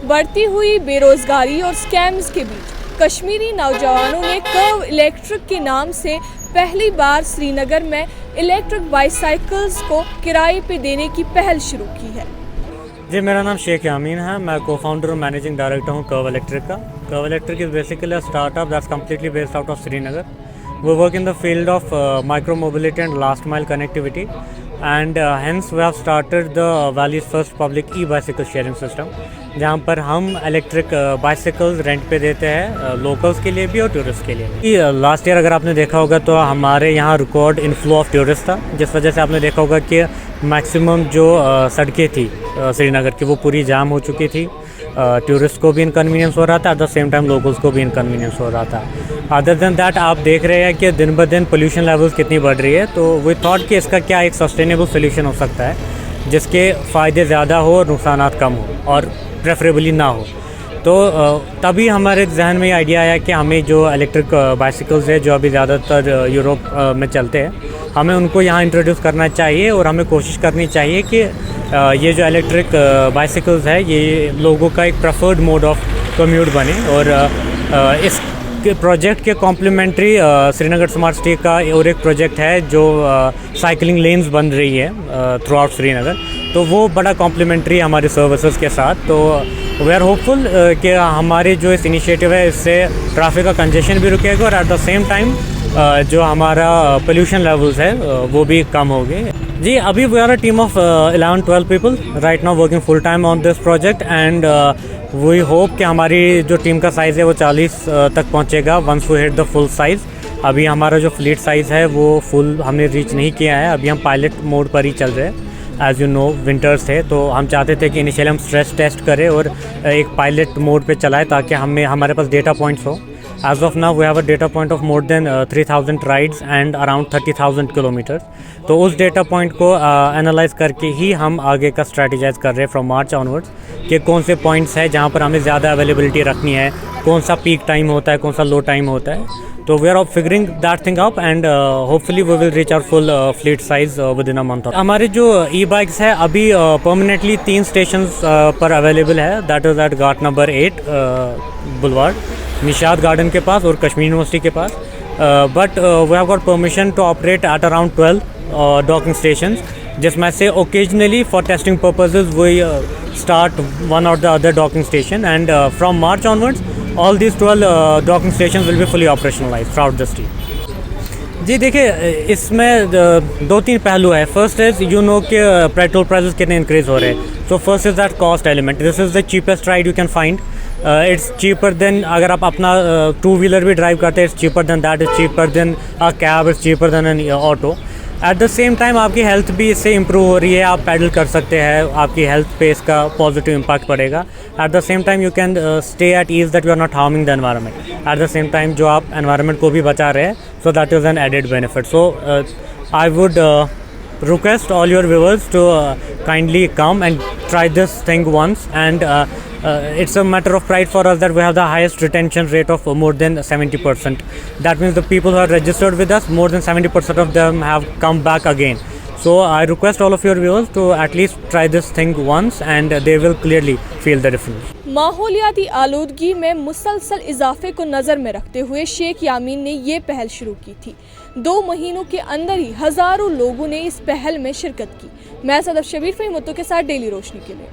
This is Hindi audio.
बढ़ती हुई बेरोजगारी और स्कैम्स के बीच कश्मीरी नौजवानों ने कर्व इलेक्ट्रिक के नाम से पहली बार श्रीनगर में इलेक्ट्रिक बाईसाइकिल्स को किराए पे देने की पहल शुरू की है। जी, मेरा नाम शेख यामीन है। मैं को फाउंडर और मैनेजिंग डायरेक्टर हूँ कर्व इलेक्ट्रिक का। Curve electric is basically a startup that's completely based out of Srinagar. We work in the field of micro mobility and last mile connectivity, and hence we have started the Valley's first public e-bicycle sharing system, जहाँ पर हम इलेक्ट्रिक बाइसिकल्स रेंट पे देते हैं लोकल्स के लिए भी और टूरिस्ट के लिए भी। लास्ट ईयर अगर आपने देखा होगा तो हमारे यहाँ रिकॉर्ड इनफ्लो ऑफ टूरिस्ट था, जिस वजह से आपने देखा होगा कि मैक्सिमम जो सड़कें थी श्रीनगर की वो पूरी जाम हो चुकी थी। टूरिस्ट को भी इनकन्वीनियंस हो रहा था, eight the same time locals को भी इनकन्वीनियंस हो रहा था। अदर देन दैट आप देख रहे हैं कि दिन ब दिन पोल्यूशन लेवल्स कितनी बढ़ रही है, तो वी थॉट कि इसका क्या एक सस्टेनेबल सोल्यूशन हो सकता है जिसके फ़ायदे ज़्यादा हो और नुकसानात कम हो और प्रेफरेबली ना हो। तो तभी हमारे जहन में ये आइडिया आया कि हमें जो इलेक्ट्रिक बाइसिकल्स है जो अभी ज़्यादातर यूरोप में चलते हैं, हमें उनको यहाँ इंट्रोड्यूस करना चाहिए और हमें कोशिश करनी चाहिए कि ये जो इलेक्ट्रिक बाइसिकल्स है ये लोगों का एक प्रेफर्ड मोड ऑफ कम्यूट बने। और इस प्रोजेक्ट के कॉम्प्लीमेंट्री श्रीनगर स्मार्ट सिटी का और एक प्रोजेक्ट है जो साइकिलिंग लेन्स बन रही है थ्रू आउट श्रीनगर, तो वो बड़ा कॉम्प्लीमेंट्री हमारे सर्विसेज के साथ। तो वी आर होपफुल कि हमारे जो इस इनिशिएटिव है इससे ट्रैफिक का कंजेशन भी रुकेगा और एट द सेम टाइम जो हमारा पोल्यूशन लेवल्स है वो भी कम होंगे। जी, अभी we are a team of 11-12 people right now working full time on this project, and we hope कि हमारी जो टीम का साइज़ है वो 40 तक पहुंचेगा once we hit the full size. अभी हमारा जो फ्लीट साइज़ है वो फुल हमने रीच नहीं किया है, अभी हम पायलट मोड पर ही चल रहे हैं। एज़ यू नो विंटर्स थे तो हम चाहते थे कि इनिशियली हम स्ट्रेस टेस्ट करें और एक पायलट मोड पे चलाएं ताकि हमारे पास डेटा पॉइंट्स हो। As of now, we have a data point of more than 3,000 rides and around 30,000 kilometers. तो उस डेटा पॉइंट को एनालाइज करके ही हम आगे का स्ट्रैटेजाइज कर रहे हैं फ्रॉम मार्च ऑनवर्ड्स कि कौन से पॉइंट्स हैं जहाँ पर हमें ज़्यादा अवेलेबिलिटी रखनी है, कौन सा पीक टाइम होता है, कौन सा लो टाइम होता है। तो we are figuring that thing out and hopefully we will reach our full fleet size within a month. हमारे जो ई बाइक्स है अभी परमानेंटली 3 स्टेशन पर अवेलेबल है, that is at ghat number 8 boulevard, Nishat garden के पास और कश्मीर यूनिवर्सिटी के पास। But we have got permission to operate at around 12 docking stations, जिसमें से occasionally for testing purposes we start one और the other docking station, and from March onwards all these 12 docking stations will be fully operationalized throughout the state. जी देखिए, इसमें 2-3 पहलू है। फर्स्ट इज़ यू नो कि पेट्रोल प्राइसेस कितने इंक्रीज़ हो रहे हैं। So first is that cost element, this is the cheapest ride you can find. It's cheaper than अगर आप अपना 2 व्हीलर भी ड्राइव करते हैं, it's cheaper than that, is cheaper than a cab, is cheaper than N auto. Eight the same time आपकी हेल्थ भी इससे इम्प्रूव हो रही है, आप पैडल कर सकते हैं, आपकी हेल्थ पे इसका पॉजिटिव इम्पैक्ट पड़ेगा। At the same time you can stay at ease that you are not harming the environment. At the same time जो आप एनवायरनमेंट को भी बचा रहे हैं, so that is an added benefit. So I would request all your viewers to kindly come and try this thing once, and it's a matter of pride for us that we have the highest retention rate of more than 70%. That means the people who are registered with us, more than 70% of them have come back again. So I request all of your viewers to at least try this thing once, and they will clearly feel the difference. माहौलियाती आलूदगी में मुसलसल इजाफे को नज़र में रखते हुए शेख यामीन ने ये पहल शुरू की थी। 2 महीनों के अंदर ही हज़ारों लोगों ने इस पहल में शिरकत की। मैं सदफ शबीर फहीम के साथ डेली रोशनी के लिए।